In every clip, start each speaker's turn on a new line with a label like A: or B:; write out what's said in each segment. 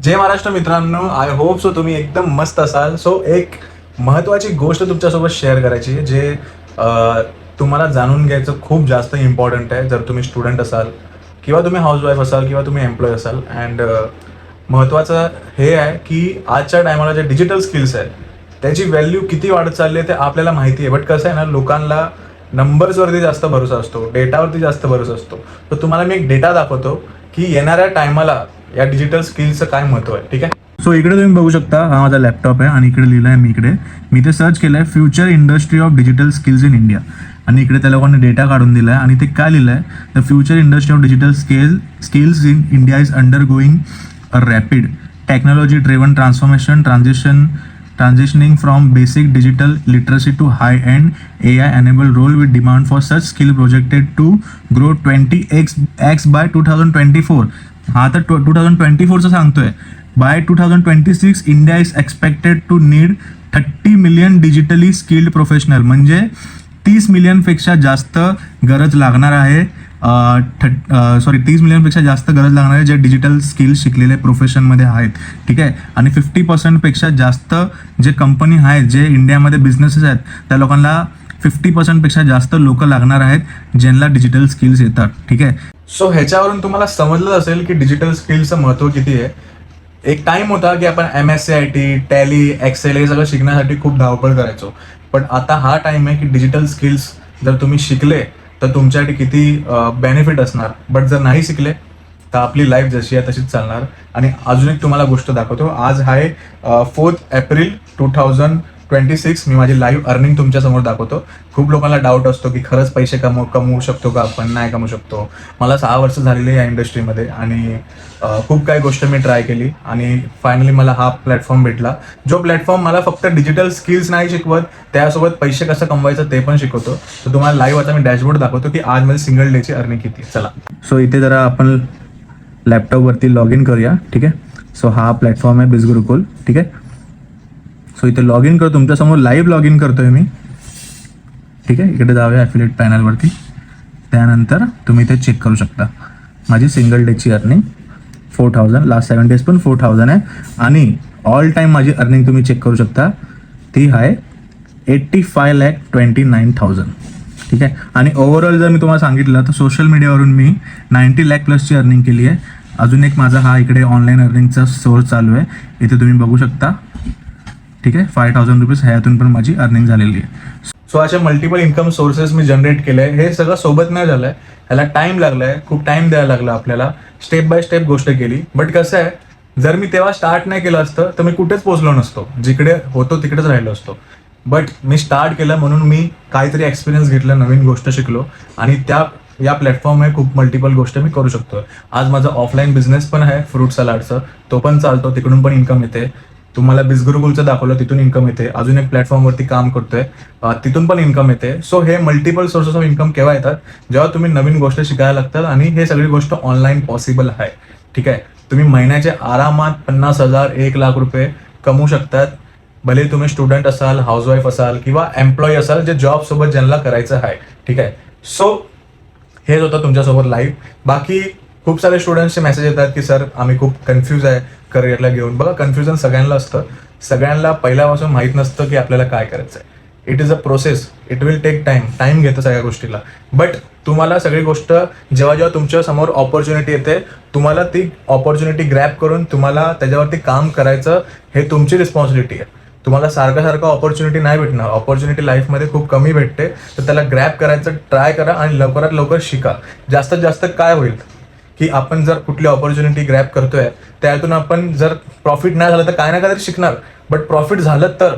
A: जय महाराष्ट्र मित्रांनो, I hope so तुम्ही एकदम मस्त असाल. सो एक महत्त्वाची गोष्ट तुमच्यासोबत शेअर करायची आहे, जे तुम्हाला जाणून घ्यायचं खूप जास्त इम्पॉर्टंट आहे. जर तुम्ही स्टुडंट असाल किंवा तुम्ही हाऊसवाईफ असाल किंवा तुम्ही एम्प्लॉय असाल. अँड महत्त्वाचं हे आहे की आजच्या टायमाला जे डिजिटल स्किल्स आहेत त्याची व्हॅल्यू किती वाढत चालली आहे ते आपल्याला माहिती आहे. बट कसं आहे ना, लोकांना नंबर्सवरती जास्त भरोसा असतो, डेटावरती जास्त भरोसा असतो. तर तुम्हाला मी एक डेटा दाखवतो की येणाऱ्या टायमाला या डिजिटल स्किल्सचं काय महत्त्व आहे. ठीक आहे. सो इकडे तुम्ही बघू शकता, हा माझा लॅपटॉप आहे आणि इकडे लिहिलं आहे मी ते सर्च केलं आहे future industry of digital skills in India. आणि इकडे त्या लोकांनी डेटा काढून दिला आहे आणि ते काय लिहिलं आहे, the future industry of digital skills in India is under going a rapid technology driven transitioning from basic digital literacy to high-end AI-enabled role with demand for such skill projected to grow 20x by 2024. हा तर 2024चं सांगतोय. By 2026 India is expected to need 30 million digitally skilled professional. म्हणजे 30 मिलियनपेक्षा जास्त गरज लागणार आहे. 30 मिलियनपेक्षा जास्त गरज लागणार आहे जे डिजिटल स्किल्स शिकलेले प्रोफेशनमध्ये आहेत. ठीक आहे. आणि 50%पेक्षा जास्त जे कंपनी आहेत, जे इंडियामध्ये बिझनेसेस आहेत, त्या लोकांना 50%पेक्षा जास्त लोक लागणार आहेत ज्यांना डिजिटल स्किल्स येतात. ठीक आहे. सो ह्याच्यावरून तुम्हाला समजलं असेल की डिजिटल स्किल्सचं महत्त्व किती आहे. एक टाइम होता की आपण MSCIT, टॅली, एक्सेल हे सगळं शिकण्यासाठी खूप धावपळ करायचो. पण आता हा टाइम आहे की डिजिटल स्किल्स जर तुम्ही शिकले तर तुमच्यासाठी किती बेनिफिट असणार. बट जर नाही शिकले तर आपली लाईफ जशी आहे तशीच चालणार. आणि अजून एक तुम्हाला गोष्ट दाखवतो. आज आहे 4 एप्रिल 2026. मी माझी लाईव्ह अर्निंग तुमच्यासमोर दाखवतो. खूप लोकांना डाऊट असतो की खरंच पैसे कमवू शकतो का आपण, नाही कमवू शकतो. मला 6 वर्ष झालेली या इंडस्ट्रीमध्ये आणि खूप काही गोष्ट मी ट्राय केली आणि फायनली मला हा प्लॅटफॉर्म भेटला. जो प्लॅटफॉर्म मला फक्त डिजिटल स्किल्स नाही शिकवत, त्यासोबत पैसे कसं कमवायचं ते पण शिकवतो. तर तुम्हाला लाईव्ह आता मी डॅशबोर्ड दाखवतो की आज माझी सिंगल डेची अर्निंग किती. चला. सो इथे जरा आपण लॅपटॉपवरती लॉग इन करूया. ठीक आहे. सो हा प्लॅटफॉर्म आहे बिझगुरुकुल. ठीक आहे. सो इथे लॉग इन करतो, तुमच्यासमोर लाईव्ह लॉग इन करतोय मी. ठीक आहे. इकडे जाऊया ॲफिलिएट पॅनलवरती. त्यानंतर तुम्ही इथे चेक करू शकता माझी सिंगल डेची अर्निंग 4000. लास्ट 7 डेज पण 4000 आहे. आणि ऑल टाईम माझी अर्निंग तुम्ही चेक करू शकता, ती आहे 85,29,000. ठीक आहे. आणि ओव्हरऑल जर मी तुम्हाला सांगितलं तर सोशल मीडियावरून मी 90 लाख प्लसची अर्निंग केली आहे. अजून एक माझा हा इकडे ऑनलाईन अर्निंगचा सोर्स चालू आहे, इथे तुम्ही बघू शकता. ठीक आहे. 5,000 रुपीज ह्यातून पण माझी अर्निंग झालेली आहे. सो असे मल्टिपल इन्कम सोर्सेस मी जनरेट केले. हे सगळं सोबत नाही झालं आहे, ह्याला टाईम लागला आहे, खूप टाईम द्यायला लागला आपल्याला. स्टेप बाय स्टेप गोष्ट केली. बट कसं आहे, जर मी तेव्हा स्टार्ट नाही केलं असतं तर मी कुठेच पोहोचलो नसतो, जिकडे होतो तिकडेच राहिलो असतो. बट मी स्टार्ट केलं म्हणून मी काहीतरी एक्सपिरियन्स घेतलं, नवीन गोष्ट शिकलो आणि या प्लॅटफॉर्ममध्ये खूप मल्टिपल गोष्ट मी करू शकतो. आज माझा ऑफलाईन बिझनेस पण आहे फ्रूट सलाडचं, तो पण चालतो, तिकडून पण इन्कम येते. तुम्हाला बिझगुरुकुलचं दाखवलं, तिथून इन्कम येते. अजून एक प्लॅटफॉर्मवरती काम करतोय, तिथून पण इन्कम येते. सो हे मल्टिपल सोर्सेस ऑफ इन्कम केव्हा येतात, जेव्हा तुम्ही नवीन गोष्ट शिकायला लागतात आणि हे सगळी गोष्ट ऑनलाईन पॉसिबल आहे. ठीक आहे. तुम्ही महिन्याचे आरामात 50,000 1,00,000 रुपये कमवू शकतात. भले तुम्ही स्टुडंट असाल, हाऊसवाईफ असाल किंवा एम्प्लॉई असाल, जे जॉब सोबत ज्यांना करायचं आहे. ठीक आहे. सो हेच होतं तुमच्यासोबत लाईव्ह. बाकी खूप सारे स्टुडंट्सचे मेसेज येतात की सर आम्ही खूप कन्फ्यूज आहे करिअरला घेऊन. बघा, कन्फ्युजन सगळ्यांना असतं. सगळ्यांना पहिल्यापासून माहीत नसतं की आपल्याला काय करायचं आहे. It is a process, it will take time घेतं सगळ्या गोष्टीला. बट तुम्हाला सगळी गोष्ट जेव्हा तुमच्या समोर ऑपॉर्च्युनिटी येते, तुम्हाला ती ऑपॉर्च्युनिटी ग्रॅब करून तुम्हाला त्याच्यावरती काम करायचं, हे तुमची रिस्पॉन्सिबिलिटी आहे. तुम्हाला सारखं ऑपॉर्च्युनिटी नाही भेटणार. ऑपॉर्च्युनिटी लाईफमध्ये खूप कमी भेटते, तर त्याला ग्रॅब करायचं ट्राय करा आणि लवकरात लवकर शिका. जास्तीत जास्त काय होईल की आपण जर कुठली ऑपॉर्च्युनिटी ग्रॅब करतोय, त्यातून आपण जर प्रॉफिट नाही झालं तर काय ना काहीतरी शिकणार. बट प्रॉफिट झालं तर.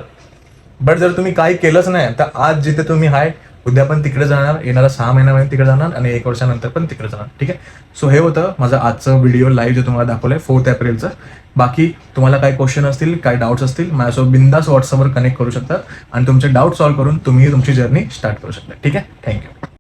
A: बट जर तुम्ही काही केलंच नाही तर आज जिथे तुम्ही आहे उद्या पण तिकडे जाणार, येणारा 6 महिन्यामध्ये तिकडे जाणार आणि 1 वर्षानंतर पण तिकडे जाणार. ठीक आहे. सो हे होतं माझं आजचं व्हिडिओ लाईव्ह जे तुम्हाला दाखवलंय 4 एप्रिलचं. बाकी तुम्हाला काही क्वेश्चन असतील, काही डाऊट्स असतील, माझ्यासोबत बिंदास व्हॉट्सअपवर कनेक्ट करू शकता आणि तुमचे डाऊट सॉल्व्ह करून तुम्ही तुमची जर्नी स्टार्ट करू शकता. ठीक आहे. थँक्यू.